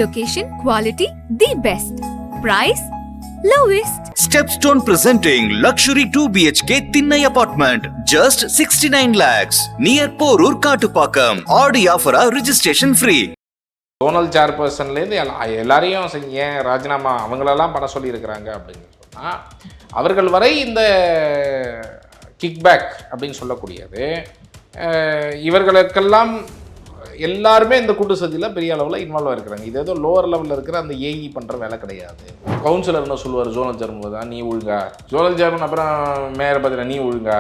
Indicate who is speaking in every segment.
Speaker 1: Location, quality, the best. Price, lowest.
Speaker 2: Stepstone presenting luxury 2 BHK Thinnai apartment, just 69 lakhs, near Porur Kattupakam. Audi offer registration free.
Speaker 3: Zonal சேர்பர்சன்லேருந்து எல்லாரையும் ஏன் ராஜினாமா அவங்களெல்லாம் பண்ண சொல்லியிருக்கிறாங்க அப்படின்னு சொன்னால், அவர்கள் வரை இந்த கிக்பேக் அப்படின்னு சொல்லக்கூடியது இவர்களுக்கெல்லாம் எல்லாருமே இந்த கூட்டு சதியில் பெரிய அளவில் இன்வால்வ் இருக்கிறாங்க. இது ஏதோ லோவர் லெவலில் இருக்கிற அந்த ஏஇ பண்ணுற வேலை கிடையாது. கவுன்சிலர் என்ன சொல்லுவார், ஜோனல் சேர்மன் தான் நீ ஒழுங்கா, ஜோனல் சேர்மன் அப்புறம் மேயரை பார்த்தீங்கன்னா நீ ஒழுங்கா,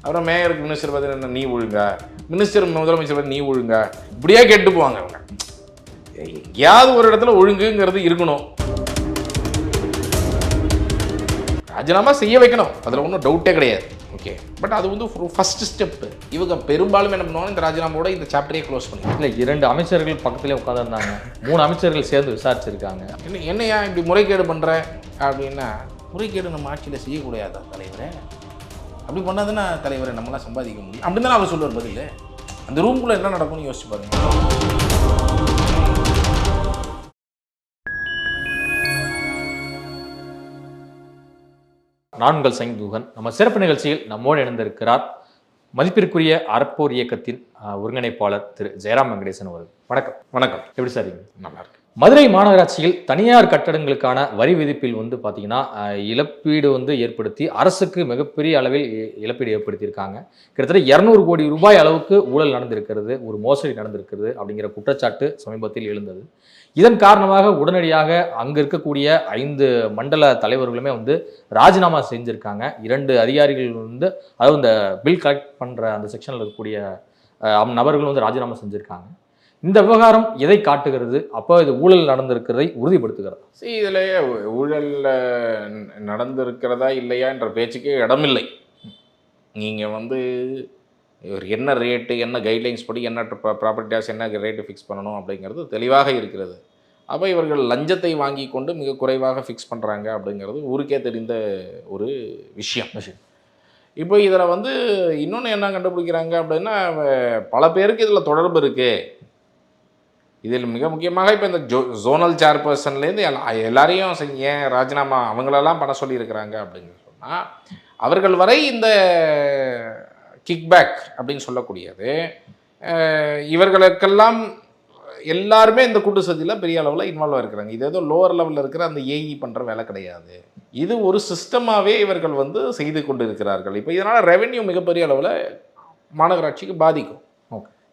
Speaker 3: அப்புறம் மேயருக்கு மினிஸ்டர் பார்த்தீங்கன்னா நீ ஒழுங்கா, மினிஸ்டர் முதலமைச்சர் பார்த்து நீ ஒழுங்கா, இப்படியே கேட்டு போவாங்க. அவங்க எங்கேயாவது ஒரு இடத்துல ஒழுங்குங்கிறது இருக்கணும். ராஜினாமா செய்ய வைக்கணும், அதில் ஒன்றும் டவுட்டே கிடையாது. ஓகே, பட் அது வந்து ஒரு ஃபஸ்ட்டு ஸ்டெப்பு. இவங்க பெரும்பாலும் என்ன பண்ணுவாங்க, இந்த ராஜினாமாவோட இந்த சாப்டரே க்ளோஸ் பண்ணி.
Speaker 4: இல்லை, 2 அமைச்சர்கள் பக்கத்துலேயே உட்காந்துருந்தாங்க, 3 அமைச்சர்கள் சேர்ந்து விசாரிச்சிருக்காங்க.
Speaker 3: என்னையா இப்படி முறைகேடு பண்ணுற அப்படின்னா, முறைகேடு நம்ம ஆட்சியில் செய்யக்கூடாதா தலைவரே? அப்படி பண்ணாதுன்னா தலைவரை நம்மளாம் சம்பாதிக்க முடியும் அப்படின்னு தானே அவர் சொல்லுவார் பதில். அந்த ரூம்குள்ளே என்ன நடக்கும்னு யோசிச்சு பாருங்க.
Speaker 4: நான் உங்கள் சைந்துகன். நம்ம சிறப்பு நிகழ்ச்சியில் நம்மோடு இணைந்திருக்கிறார் மதிப்பிற்குரிய அறப்போர் இயக்கத்தின் ஒருங்கிணைப்பாளர் திரு ஜெயராம் வெங்கடேசன் அவர்கள். வணக்கம்.
Speaker 3: வணக்கம்.
Speaker 4: எப்படி சார்?
Speaker 3: நல்லா இருக்கு.
Speaker 4: மதுரை மாநகராட்சியில் தனியார் கட்டடங்களுக்கான வரி விதிப்பில் பார்த்தீங்கன்னா இழப்பீடு ஏற்படுத்தி அரசுக்கு மிகப்பெரிய அளவில் இழப்பீடு ஏற்படுத்தியிருக்காங்க. கிட்டத்தட்ட 200 கோடி ரூபாய் அளவுக்கு ஊழல் நடந்திருக்கிறது, ஒரு மோசடி நடந்திருக்கிறது அப்படிங்கிற குற்றச்சாட்டு சமீபத்தில் எழுந்தது. இதன் காரணமாக உடனடியாக அங்கே இருக்கக்கூடிய 5 மண்டல தலைவர்களுமே ராஜினாமா செஞ்சுருக்காங்க. 2 அதிகாரிகள் அதாவது இந்த பில் கலெக்ட் பண்ணுற அந்த செக்ஷனில் இருக்கக்கூடிய நபர்கள் ராஜினாமா செஞ்சுருக்காங்க. இந்த விவகாரம் எதை காட்டுகிறது? அப்போ இது ஊழல் நடந்திருக்கிறதை உறுதிப்படுத்துகிறது.
Speaker 3: இதில் ஊழல் நடந்திருக்கிறதா இல்லையா என்ற பேச்சுக்கே இடமில்லை. நீங்கள் ஒரு என்ன ரேட்டு, என்ன கைட்லைன்ஸ் படி என்ன ப்ராப்பர்ட்டி டேக்ஸ் என்ன ரேட்டு ஃபிக்ஸ் பண்ணணும் அப்படிங்கிறது தெளிவாக இருக்கிறது. அப்போ இவர்கள் லஞ்சத்தை வாங்கி கொண்டு மிக குறைவாக ஃபிக்ஸ் பண்ணுறாங்க அப்படிங்கிறது ஊருக்கே தெரிந்த ஒரு விஷயம். இப்போ இதில் இன்னொன்று என்ன கண்டுபிடிக்கிறாங்க அப்படின்னா, பல பேருக்கு இதில் தொடர்பு இருக்குது. இதில் மிக முக்கியமாக இப்போ இந்த ஜோனல் சேர்பர்சன்லேருந்து எல்லாரையும் ஏன் ராஜினாமா அவங்களெல்லாம் பண்ண சொல்லியிருக்கிறாங்க அப்படின்னு சொன்னால், அவர்கள் வரை இந்த கிக்பேக் அப்படின்னு சொல்லக்கூடியது இவர்களுக்கெல்லாம் எல்லாருமே இந்த கூட்டு சதியில் பெரிய அளவில் இன்வால்வ் இருக்கிறாங்க. இது ஏதோ லோவர் லெவலில் இருக்கிற அந்த ஏஇ பண்ணுற வேலை கிடையாது. இது ஒரு சிஸ்டமாகவே இவர்கள் செய்து கொண்டு இருக்கிறார்கள். இப்போ இதனால் ரெவென்யூ மிகப்பெரிய அளவில் மாநகராட்சிக்கு பாதிக்கும்.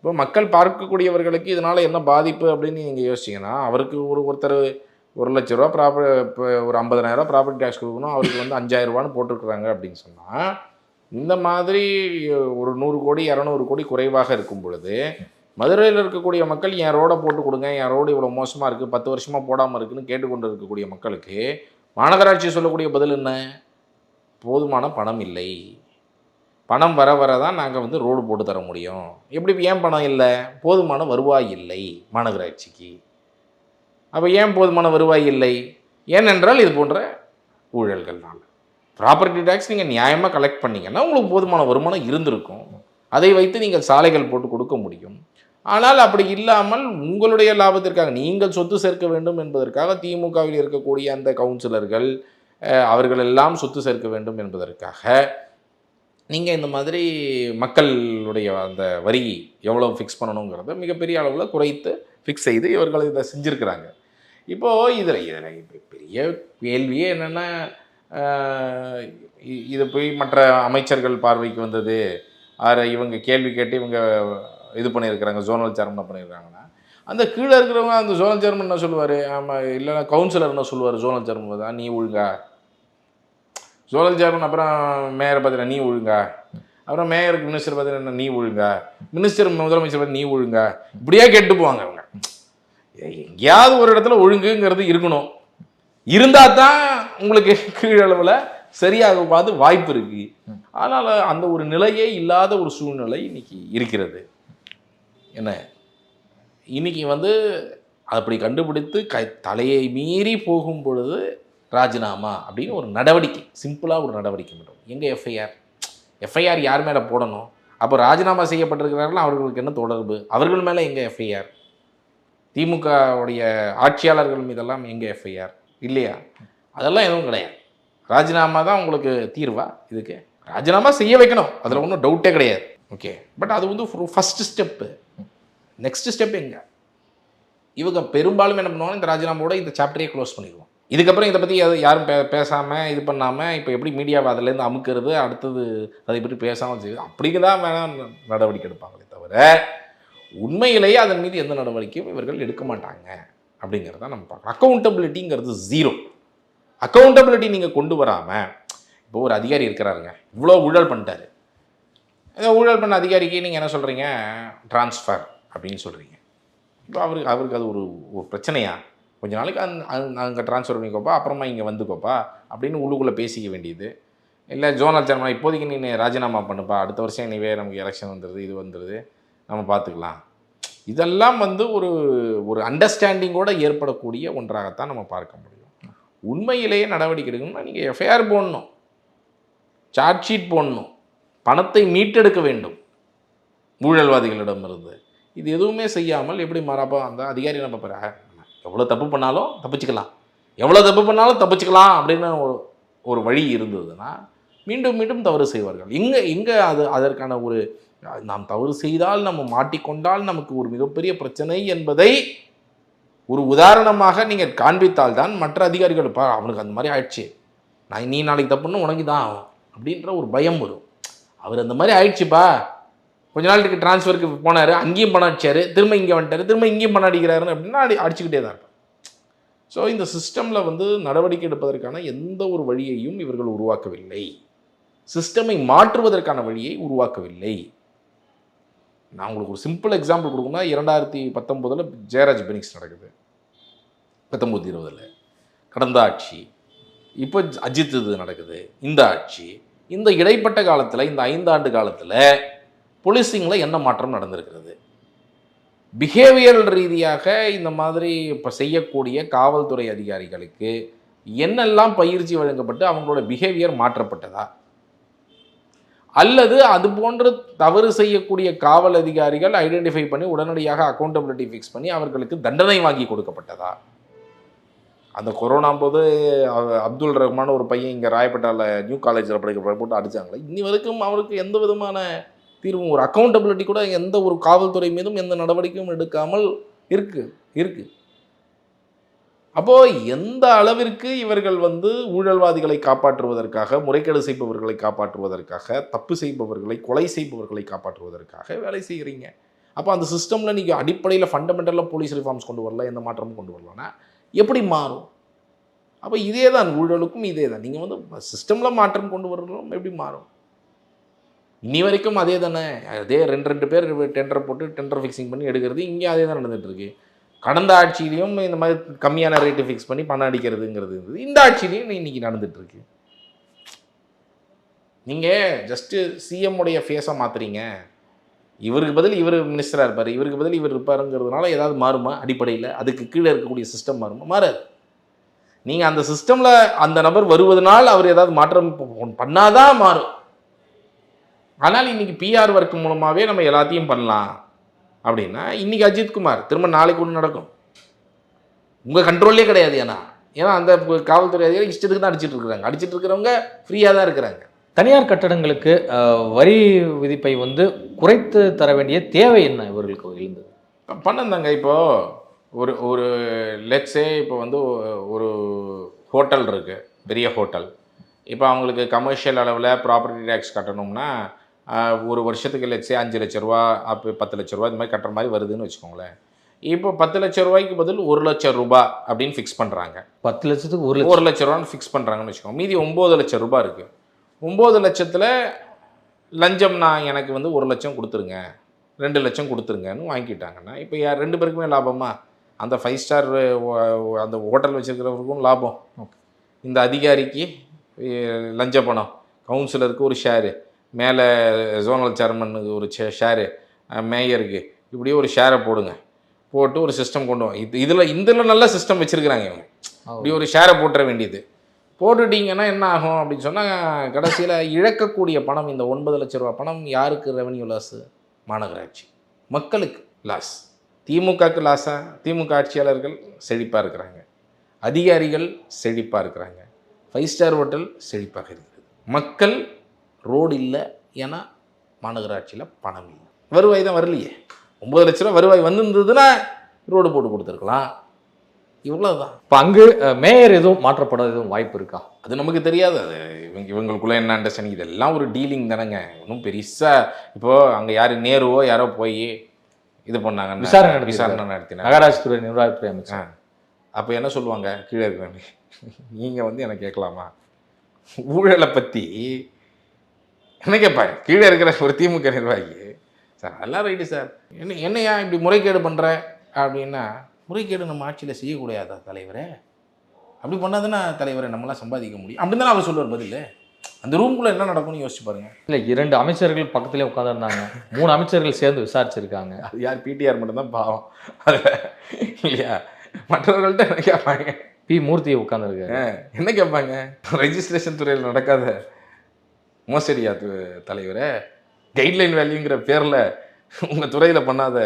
Speaker 3: இப்போ மக்கள் பார்க்கக்கூடியவர்களுக்கு இதனால் என்ன பாதிப்பு அப்படின்னு நீங்கள் யோசிச்சிங்கன்னா, அவருக்கு ஒருத்தர் 1 லட்ச ரூபா இப்போ ஒரு 50,000 ப்ராப்பர்ட்டி டேக்ஸ் கொடுக்கணும், அவருக்கு 5,000 ரூபான்னு போட்டிருக்கிறாங்க அப்படின்னு சொன்னால், இந்த மாதிரி ஒரு 100 கோடி 200 கோடி குறைவாக இருக்கும் பொழுது மதுரையில் இருக்கக்கூடிய மக்கள் என் ரோடை போட்டு கொடுங்க, என் ரோடு இவ்வளோ மோசமாக இருக்குது, 10 வருஷமாக போடாமல் இருக்குதுன்னு கேட்டுக்கொண்டு இருக்கக்கூடிய மக்களுக்கு மாநகராட்சி சொல்லக்கூடிய பதில் என்ன? போதுமான பணம் இல்லை, பணம் வர வர தான் நாங்கள் ரோடு போட்டு தர முடியும். எப்படி? ஏன் பணம் இல்லை? போதுமான வருவாய் இல்லை மாநகராட்சிக்கு. அப்போ ஏன் போதுமான வருவாய் இல்லை? ஏனென்றால் இது போன்ற ஊழல்கள்னால. ப்ராப்பர்ட்டி டேக்ஸ் நீங்கள் நியாயமாக கலெக்ட் பண்ணிங்கன்னா உங்களுக்கு போதுமான வருமானம் இருந்திருக்கும், அதை வைத்து நீங்கள் சாலைகள் போட்டு கொடுக்க முடியும். ஆனால் அப்படி இல்லாமல் உங்களுடைய லாபத்திற்காக நீங்கள் சொத்து சேர்க்க வேண்டும் என்பதற்காக திமுகவில் இருக்கக்கூடிய அந்த கவுன்சிலர்கள் அவர்களெல்லாம் சொத்து சேர்க்க வேண்டும் என்பதற்காக நீங்கள் இந்த மாதிரி மக்களுடைய அந்த வரி எவ்வளோ ஃபிக்ஸ் பண்ணணுங்கிறத மிகப்பெரிய அளவில் குறைத்து ஃபிக்ஸ் செய்து இவர்கள் இதை செஞ்சுருக்கிறாங்க. இப்போது இதில் பெரிய கேள்வியே என்னென்னா, இது போய் மற்ற அமைச்சர்கள் பார்வைக்கு வந்தது, இவங்க கேள்வி கேட்டு இவங்க இது பண்ணியிருக்கிறாங்க, ஜோனல் சேர்மன் பண்ணியிருக்காங்கன்னா, அந்த கீழே இருக்கிறவங்க அந்த ஜோனல் சேர்மன் என்ன சொல்லுவார்? ஆமாம், இல்லைன்னா கவுன்சிலர் என்ன சொல்லுவார்? ஜோனல் சேர்மன் தான் நீ ஒழுங்கா, ஜோனல் சேர்மன் அப்புறம் மேயரை பார்த்தீங்கன்னா நீ ஒழுங்கா, அப்புறம் மேயருக்கு மினிஸ்டர் பார்த்தீங்கன்னா நீ ஒழுங்கா, மினிஸ்டர் முதலமைச்சர் பார்த்து நீ ஒழுங்கா, இப்படியே கேட்டு போவாங்க. அவங்க எங்கேயாவது ஒரு இடத்துல ஒழுங்குங்கிறது இருக்கணும், இருந்தால் தான் உங்களுக்கு கீழளவில் சரியாக பார்த்து வாய்ப்பு இருக்குது. ஆனால் அந்த ஒரு நிலையே இல்லாத ஒரு சூழ்நிலை இன்னைக்கு இருக்கிறது. என்ன இன்னைக்கு அப்படி கண்டுபிடித்து தலையை மீறி போகும் பொழுது ராஜினாமா அப்படின்னு ஒரு நடவடிக்கை, சிம்பிளாக ஒரு நடவடிக்கை மட்டும். எங்கே எஃப்ஐஆர் யார் மேலே போடணும்? அப்போ ராஜினாமா செய்யப்பட்டிருக்கிறார்கள், அவர்களுக்கு என்ன தொடர்பு? அவர்கள் மேலே எங்கே எஃப்ஐஆர்? திமுகவுடைய ஆட்சியாளர்கள் மீதெல்லாம் எங்கே எஃப்ஐஆர் இல்லையா? அதெல்லாம் எதுவும் கிடையாது. ராஜினாமா தான் உங்களுக்கு தீர்வா? இதுக்கு ராஜினாமா செய்ய வைக்கணும், அதில் ஒன்றும் டவுட்டே கிடையாது. ஓகே, பட் அது வந்து ஃபஸ்ட்டு ஸ்டெப்பு. நெக்ஸ்ட் ஸ்டெப் எங்க? இவங்க பெரும்பாலும் என்ன பண்ணுவாங்க, இந்த ராஜினாமாவோட இந்த சாப்டரே க்ளோஸ் பண்ணிடுவோம். இதுக்கப்புறம் இதை பற்றி யாரும் பேசாமல் இது பண்ணாமல் இப்போ எப்படி மீடியாவை அதிலேருந்து அமுக்கிறது, அடுத்தது அதை பற்றி பேசாமல் செய்யுது, அப்படிக்கு தான் வேணாம் நடவடிக்கை எடுப்பாங்களே தவிர உண்மையிலேயே அதன் மீது எந்த நடவடிக்கையும் இவர்கள் எடுக்க மாட்டாங்க அப்படிங்கிறத நம்ம பார்க்கலாம். அக்கௌண்டபிலிட்டிங்கிறது ஜீரோ. அக்கௌண்டபிலிட்டி நீங்கள் கொண்டு வராமல், இப்போ ஒரு அதிகாரி இருக்கிறாருங்க, இவ்வளோ ஊழல் பண்ணிட்டாரு, ஏதோ ஊழல் பண்ண அதிகாரிக்கு நீங்கள் என்ன சொல்கிறீங்க, ட்ரான்ஸ்ஃபர் அப்படின்னு சொல்கிறீங்க. இப்போ அவருக்கு அது ஒரு பிரச்சனையா? கொஞ்ச நாளைக்கு அங்கே ட்ரான்ஸ்ஃபர் பண்ணிக்கோப்பா, அப்புறமா இங்கே வந்துக்கோப்பா அப்படின்னு உள்ளுக்குள்ளே பேசிக்க வேண்டியது. இல்லை ஜோனல் சேர்மன் இப்போதைக்கு நீ ராஜினாமா பண்ணுப்பா, அடுத்த வருஷம் இனிவே நமக்கு எலெக்ஷன் வந்துடுது, இது வந்துடுது, நம்ம பார்த்துக்கலாம். இதெல்லாம் வந்து ஒரு அண்டர்ஸ்டாண்டிங்கோடு ஏற்படக்கூடிய ஒன்றாகத்தான் நம்ம பார்க்க முடியும். உண்மையிலேயே நடவடிக்கை எடுக்கணும்னா நீங்கள் எஃப்ஐஆர் போடணும், சார்ஜ் ஷீட் போடணும், பணத்தை மீட்டெடுக்க வேண்டும் ஊழல்வாதிகளிடமிருந்து. இது எதுவுமே செய்யாமல் எப்படி மாறாப்போ அந்த அதிகாரி நம்ம எவ்வளோ தப்பு பண்ணாலும் தப்பிச்சுக்கலாம் அப்படின்னு ஒரு வழி இருந்ததுன்னா மீண்டும் மீண்டும் தவறு செய்வார்கள். எங்கே அதற்கான நாம் தவறு செய்தால் நம்ம மாட்டிக்கொண்டால் நமக்கு ஒரு மிகப்பெரிய பிரச்சனை என்பதை ஒரு உதாரணமாக நீங்கள் காண்பித்தால்தான் மற்ற அதிகாரிகள் அவனுக்கு அந்த மாதிரி ஆயிடுச்சு, நீ நாளைக்கு தப்புன்னு உனக்கு தான் ஆகும் அப்படின்ற ஒரு பயம் வரும். அவர் அந்த மாதிரி ஆயிடுச்சுப்பா, கொஞ்ச நாளுக்கு ட்ரான்ஸ்ஃபருக்கு போனார், அங்கேயும் பணம் அடிச்சார், திரும்ப இங்கே வந்துட்டார், திரும்ப இங்கேயும் பணம் அடிக்கிறாருன்னு அப்படின்னா அடிச்சுக்கிட்டே தான் இருப்பார். ஸோ இந்த சிஸ்டமில் வந்து நடவடிக்கை எடுப்பதற்கான எந்த ஒரு வழியையும் இவர்கள் உருவாக்கவில்லை, சிஸ்டமை மாற்றுவதற்கான வழியை உருவாக்கவில்லை. நான் உங்களுக்கு ஒரு சிம்பிள் எக்ஸாம்பிள் கொடுக்கணும்னா 2019 ஜெயராஜ் பெனிக்ஸ் நடக்குது, 19-20 கடந்த ஆட்சி, இப்போ அஜித் இது நடக்குது, இந்த ஆட்சி. இந்த இடைப்பட்ட காலத்தில், இந்த 5 ஆண்டு காலத்தில் போலீசிங்கில் என்ன மாற்றம் நடந்திருக்கிறது? பிஹேவியரல் ரீதியாக இந்த மாதிரி இப்போ செய்யக்கூடிய காவல்துறை அதிகாரிகளுக்கு என்னெல்லாம் பயிற்சி வழங்கப்பட்டு அவங்களோட பிஹேவியர் மாற்றப்பட்டதா? அல்லது அது போன்று தவறு செய்யக்கூடிய காவல் அதிகாரிகள் ஐடென்டிஃபை பண்ணி உடனடியாக அக்கௌண்டபிலிட்டி ஃபிக்ஸ் பண்ணி அவர்களுக்கு தண்டனை வாங்கி கொடுக்கப்பட்டதா? அந்த கொரோனா போது அப்துல் ரஹ்மான் ஒரு பையன் இங்கே ராயப்பேட்டாவில் நியூ காலேஜில் படிக்க போட்டு அடித்தாங்களே, இன்னி வரைக்கும் அவருக்கு எந்த விதமான தீர்வும், ஒரு அக்கௌண்டபிலிட்டி கூட எந்த ஒரு காவல்துறை மீதும் எந்த நடவடிக்கையும் எடுக்காமல் இருக்கு. அப்போது எந்த அளவிற்கு இவர்கள் வந்து ஊழல்வாதிகளை காப்பாற்றுவதற்காக, முறைகேடு செய்பவர்களை காப்பாற்றுவதற்காக, தப்பு செய்பவர்களை, கொலை செய்பவர்களை காப்பாற்றுவதற்காக வேலை செய்கிறீங்க. அப்போ அந்த சிஸ்டமில் நீங்கள் அடிப்படையில் ஃபண்டமெண்டலாக போலீஸ் ரிஃபார்ம்ஸ் கொண்டு வரல, எந்த மாற்றமும் கொண்டு வரலன்னா எப்படி மாறும்? அப்போ இதே தான் ஊழலுக்கும் இதே தான். நீங்கள் வந்து சிஸ்டமில் மாற்றம் கொண்டு வரணும், எப்படி மாறும்? இனி வரைக்கும் அதே தானே, அதே ரெண்டு பேர் டெண்டர் போட்டு டெண்டர் ஃபிக்ஸிங் பண்ணி எடுக்கிறது, இங்கே அதே தான் நடந்துகிட்ருக்கு. கடந்த ஆட்சியிலையும் இந்த மாதிரி கம்மியான ரேட்டு ஃபிக்ஸ் பண்ணி பணம் அடிக்கிறதுங்கிறது இருந்தது, இந்த ஆட்சியிலையும் இன்னைக்கு நடந்துகிட்ருக்கு. நீங்கள் ஜஸ்ட்டு சிஎம்முடைய ஃபேஸை மாற்றுறீங்க, இவருக்கு பதில் இவர் மினிஸ்டராக இருப்பார், இவருக்கு பதில் இவர் இருப்பாருங்கிறதுனால ஏதாவது மாறுமா? அடிப்படையில் அதுக்கு கீழே இருக்கக்கூடிய சிஸ்டம் மாறுமா? மாறாது. நீங்கள் அந்த சிஸ்டமில் அந்த நபர் வருவதனால் அவர் ஏதாவது மாற்றம் பண்ணாதான் மாறும். ஆனால் இன்றைக்கி பிஆர் ஒர்க் மூலமாகவே நம்ம எல்லாத்தையும் பண்ணலாம் அப்படின்னா இன்றைக்கி அஜித்குமார் திரும்ப நாளைக்கு ஒன்று நடக்கும், உங்கள் கண்ட்ரோல்லே கிடையாது. ஏன்னா அந்த காவல்துறை அதிகாரி இஷ்டத்துக்கு தான் அடிச்சிட்டு இருக்கிறவங்க ஃப்ரீயாக தான் இருக்கிறாங்க.
Speaker 4: தனியார் கட்டடங்களுக்கு வரி விதிப்பை வந்து குறைத்து தர வேண்டிய தேவை என்ன இவர்களுக்கு எழுந்தது?
Speaker 3: பண்ணந்தாங்க. இப்போது ஒரு லெட்ஸே இப்போ வந்து ஒரு ஹோட்டல் இருக்குது, பெரிய ஹோட்டல். இப்போ அவங்களுக்கு கமர்ஷியல் அளவில் ப்ராப்பர்ட்டி டேக்ஸ் கட்டணும்னா ஒரு வருஷத்துக்கு லட்சே 5 லட்ச ரூபா, அப்போ 10 லட்ச ரூபா இந்த மாதிரி கட்டுற மாதிரி வருதுன்னு வச்சுக்கோங்களேன். இப்போ 10 லட்ச ரூபாய்க்கு பதில் 1 லட்சம் ரூபா அப்படின்னு ஃபிக்ஸ் பண்ணுறாங்க.
Speaker 4: 10 லட்சத்துக்கு
Speaker 3: 1 லட்ச ரூபான்னு ஃபிக்ஸ் பண்ணுறாங்கன்னு வச்சுக்கோங்க. மீதி 9 லட்சம் ரூபா இருக்குது. 9 லட்சத்தில் லஞ்சம் நான் எனக்கு வந்து 1 லட்சம் கொடுத்துருங்க, 2 லட்சம் கொடுத்துருங்கன்னு வாங்கிக்கிட்டாங்கன்னா இப்போ யார் 2 பேருக்குமே லாபமா? அந்த 5 ஸ்டார் அந்த ஹோட்டல் வச்சுருக்கிறவருக்கும் லாபம், இந்த அதிகாரிக்கு லஞ்ச பணம், கவுன்சிலருக்கு ஒரு ஷேரு, மேலே ஜோனல் சேர்மனுக்கு ஒரு ஷேரு, மேயருக்கு இப்படியே ஒரு ஷேரை போட்டு ஒரு சிஸ்டம் கொண்டு வா. இதில் நல்ல சிஸ்டம் வச்சுருக்கிறாங்க இவங்க. இப்படி ஒரு ஷேரை போட்டுற வேண்டியது. போட்டுட்டிங்கன்னா என்ன ஆகும் அப்படின்னு சொன்னால் கடைசியில் இழக்கக்கூடிய பணம், இந்த 9 லட்ச ரூபா பணம் யாருக்கு ரெவன்யூ லாஸு? மாநகராட்சி, மக்களுக்கு லாஸ். திமுகக்கு லாஸா? திமுக ஆட்சியாளர்கள் செழிப்பாக இருக்கிறாங்க, அதிகாரிகள் செழிப்பாக இருக்கிறாங்க, 5 ஸ்டார் ஹோட்டல் செழிப்பாக இருக்குது. மக்கள் ரோடு இல்லை, ஏன்னா மாநகராட்சியில் பணம் இல்லை. வருவாய் தான் வரலையே. 9 லட்ச ரூபா வருவாய் வந்திருந்ததுன்னா ரோடு போட்டு கொடுத்துருக்கலாம். இவ்வளோதான்.
Speaker 4: இப்போ அங்கு மேயர் எதுவும் மாற்றப்பட எதுவும் வாய்ப்பு இருக்கா?
Speaker 3: அது நமக்கு தெரியாது. அது இவங்களுக்குள்ள என்ன அண்டர்ஸ்டாண்டிங், இதெல்லாம் ஒரு டீலிங் தானேங்க. ஒன்றும் பெருசாக இப்போது அங்கே யார் நேருவோ யாரோ போய் இது பண்ணாங்க, விசாரணை நடத்தினாங்க
Speaker 4: நகராட்சித்துறை நிர்வாகத்துறை அமைச்சர்.
Speaker 3: அப்போ என்ன சொல்லுவாங்க கீழே இருக்கிறாங்க, நீங்கள் வந்து எனக்கு கேட்கலாமா ஊழலை பற்றி என்ன கேட்பாங்க கீழே இருக்கிற ஒரு திமுக நிர்வாகி? சார் அதெல்லாம் ரைட்டு சார், என்னையா இப்படி முறைகேடு பண்ணுற அப்படின்னா, முறைகேடு நம்ம ஆட்சியில் செய்யக்கூடாதா தலைவரே? அப்படி பண்ணாதானே தலைவரை நம்மளாம் சம்பாதிக்க முடியும் அப்படின்னு தானே அவர் சொல்லுவார் பதில். அந்த ரூம்குள்ளே என்ன நடக்கும்னு யோசிச்சு பாருங்க.
Speaker 4: இல்லை, 2 அமைச்சர்கள் பக்கத்துலேயே உட்காந்துருந்தாங்க, 3 அமைச்சர்கள் சேர்ந்து விசாரிச்சிருக்காங்க.
Speaker 3: அது யார்? பிடிஆர் மட்டும்தான் பாவம் அதில், இல்லையா? மற்றவர்கள்ட்ட என்ன கேட்பாங்க?
Speaker 4: பி மூர்த்தியை உட்காந்துருக்காங்க,
Speaker 3: என்ன கேட்பாங்க? ரெஜிஸ்ட்ரேஷன் துறையில் நடக்காத மோசடியா தலைவரே? கைட்லைன் வேல்யூங்கிற பேரில் உங்கள் துறையில் பண்ணாத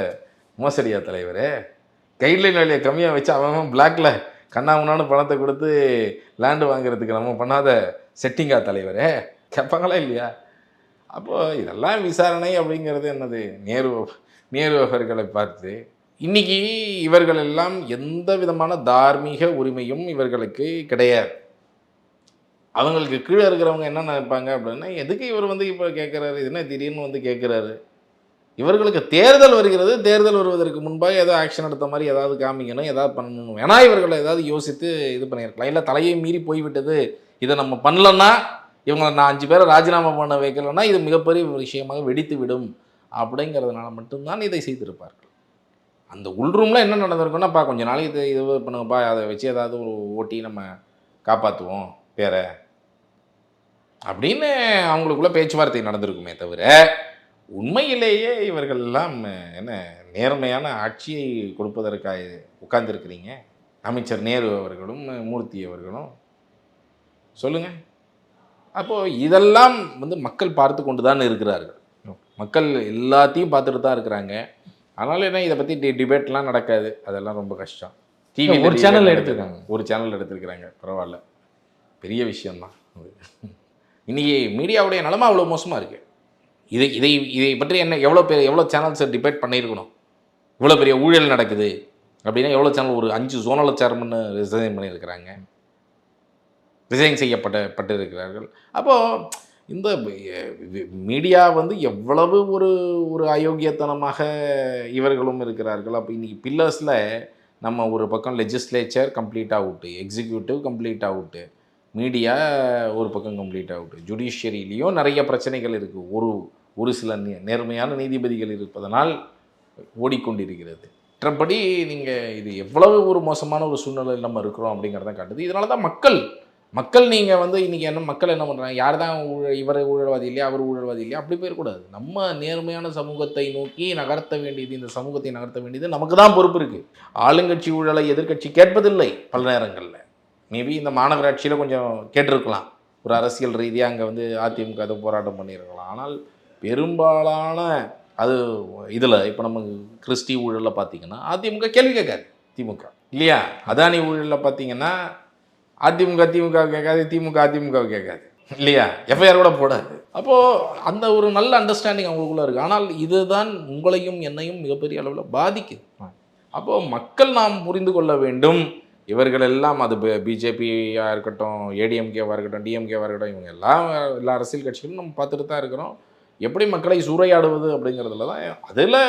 Speaker 3: மோசடியா தலைவரே? கைட்லைன் வேல்யூயை கம்மியாக வச்சு அவன் பிளாக்ல கண்ணாமுன்னான்னு பணத்தை கொடுத்து லேண்டு வாங்குறதுக்கு நம்ம பண்ணாத செட்டிங்கா தலைவரே? கேட்பாங்களா இல்லையா? அப்போது இதெல்லாம் விசாரணை அப்படிங்கிறது என்னது? நேரு அவர்களை பார்த்து இன்னைக்கு இவர்கள் எல்லாம் எந்த விதமான தார்மீக உரிமையும் இவர்களுக்கு கிடையாது. அவங்களுக்கு கீழே இருக்கிறவங்க என்ன நினைப்பாங்க அப்படின்னா, எதுக்கு இவர் வந்து இப்போ கேட்குறாரு, இது என்ன திடீர்னு வந்து கேட்குறாரு? இவர்களுக்கு தேர்தல் வருகிறது, தேர்தல் வருவதற்கு முன்பாக ஏதோ ஆக்ஷன் எடுத்த மாதிரி ஏதாவது காமிக்கணும், ஏதாவது பண்ணணும். ஏன்னா இவர்களை ஏதாவது யோசித்து இது பண்ணியிருக்கலாம். இல்லை தலையை மீறி போய்விட்டது, இதை நம்ம பண்ணலன்னா, இவங்களை நான் 5 பேரை ராஜினாமா பண்ண வைக்கலன்னா இது மிகப்பெரிய விஷயமாக வெடித்து விடும் அப்படிங்கிறதுனால மட்டும்தான் இதை செய்திருப்பார்கள். அந்த உள்ரூமில் என்ன நடந்திருக்குன்னா, கொஞ்ச நாளைக்கு இது பண்ணுங்கப்பா, அதை வச்சு ஏதாவது ஒரு ஓட்டி நம்ம காப்பாற்றுவோம் பேர அப்படின்னு அவங்களுக்குள்ள பேச்சுவார்த்தை நடந்திருக்குமே தவிர, உண்மையிலேயே இவர்கள் எல்லாம் என்ன நேர்மையான ஆட்சியை கொடுப்பதற்காக உட்கார்ந்துருக்கிறீங்க? அமைச்சர் நேரு அவர்களும் மூர்த்தி அவர்களும் சொல்லுங்கள். அப்போது இதெல்லாம் வந்து மக்கள் பார்த்து கொண்டு தான் இருக்கிறார்கள். மக்கள் எல்லாத்தையும் பார்த்துட்டு தான் இருக்கிறாங்க. அதனால என்ன, இதை பற்றி டிபேட்லாம் நடக்காது, அதெல்லாம் ரொம்ப கஷ்டம். டிவி
Speaker 4: ஒரு சேனல் எடுத்துருக்காங்க,
Speaker 3: ஒரு சேனல் எடுத்துருக்கிறாங்க, பரவாயில்ல, பெரிய விஷயம்தான். இன்றைக்கி மீடியாவுடைய நிலமை அவ்வளோ மோசமாக இருக்குது. இதை பற்றி என்ன எவ்வளோ சேனல்ஸை டிபேட் பண்ணியிருக்கணும்? இவ்வளோ பெரிய ஊழல் நடக்குது அப்படின்னா எவ்வளோ சேனல்? ஒரு 5 ஜோனல் சேர்மன் ரிசைன் பண்ணியிருக்கிறாங்க, ரிசைன் செய்யப்பட்டு இருக்கிறார்கள். அப்போது இந்த மீடியா வந்து எவ்வளவு ஒரு அயோக்கியத்தனமாக இவர்களும் இருக்கிறார்கள். அப்போ இன்றைக்கி பில்லர்ஸில் நம்ம ஒரு பக்கம் legislature complete out, executive complete out, media ஒரு பக்கம் கம்ப்ளீட் அவுட்டு, ஜுடிஷியரியிலையும் நிறைய பிரச்சனைகள் இருக்குது. ஒரு சில நேர்மையான நீதிபதிகள் இருப்பதனால் ஓடிக்கொண்டிருக்கிறது. மற்றபடி நீங்கள் இது எவ்வளவு ஒரு மோசமான ஒரு சூழ்நிலையில் நம்ம இருக்கிறோம் அப்படிங்கிறத காட்டுது. இதனால தான் மக்கள் நீங்கள் வந்து இன்றைக்கி மக்கள் என்ன பண்ணுறாங்க, யார் தான் இவர் ஊழல்வாதி இல்லையா, அவர் ஊழல்வாதி இல்லையா, அப்படி போயிடக்கூடாது. நம்ம நேர்மையான சமூகத்தை நோக்கி நகர்த்த வேண்டியது, இந்த சமூகத்தை நகர்த்த வேண்டியது நமக்கு தான் பொறுப்பு இருக்குது. ஆளுங்கட்சி ஊழலை எதிர்கட்சி கேட்பதில்லை. பல நேரங்களில் மேபி இந்த மாநகராட்சியில் கொஞ்சம் கேட்டிருக்கலாம், ஒரு அரசியல் ரீதியாக அங்கே வந்து அதிமுக அதை போராட்டம் பண்ணியிருக்கலாம். ஆனால் பெரும்பாலான அது இதில் இப்போ நம்ம கிறிஸ்டி ஊழலில் பார்த்தீங்கன்னா அதிமுக கேள்வி கேட்காது, திமுக இல்லையா? அதானி ஊழலில் பார்த்தீங்கன்னா அதிமுக கேட்காது, திமுக அதிமுக கேட்காது இல்லையா? எஃப்ஐஆர் கூட போடாது. அப்போது அந்த ஒரு நல்ல அண்டர்ஸ்டாண்டிங் அவங்களுக்குள்ள இருக்குது. ஆனால் இதுதான் உங்களையும் என்னையும் மிகப்பெரிய அளவில் பாதிக்குது. அப்போது மக்கள் நாம் புரிந்து கொள்ள வேண்டும், இவர்கள் எல்லாம் அது பிஜேபியாக இருக்கட்டும், ஏடிஎம்கேவாக இருக்கட்டும், டிஎம்கேவாக இருக்கட்டும், இவங்க எல்லா அரசியல் கட்சிகளும் நம்ம பார்த்துட்டு தான் இருக்கிறோம். எப்படி மக்களை சூறையாடுவது அப்படிங்கிறதுல தான், அதில்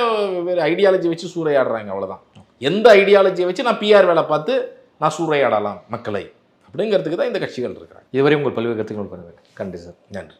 Speaker 3: வேறு ஐடியாலஜி வச்சு சூறையாடுறாங்க, அவ்வளோதான். எந்த ஐடியாலஜியை வச்சு நான் பிஆர் வேலை பார்த்து நான் சூறையாடலாம் மக்களை அப்படிங்கிறதுக்கு தான் இந்த கட்சிகள் இருக்கிறாங்க.
Speaker 4: இதுவரை உங்கள் பல்வேறு கருத்துக்கள் பண்ணுவேன். கண்டி சார்,
Speaker 3: நன்றி.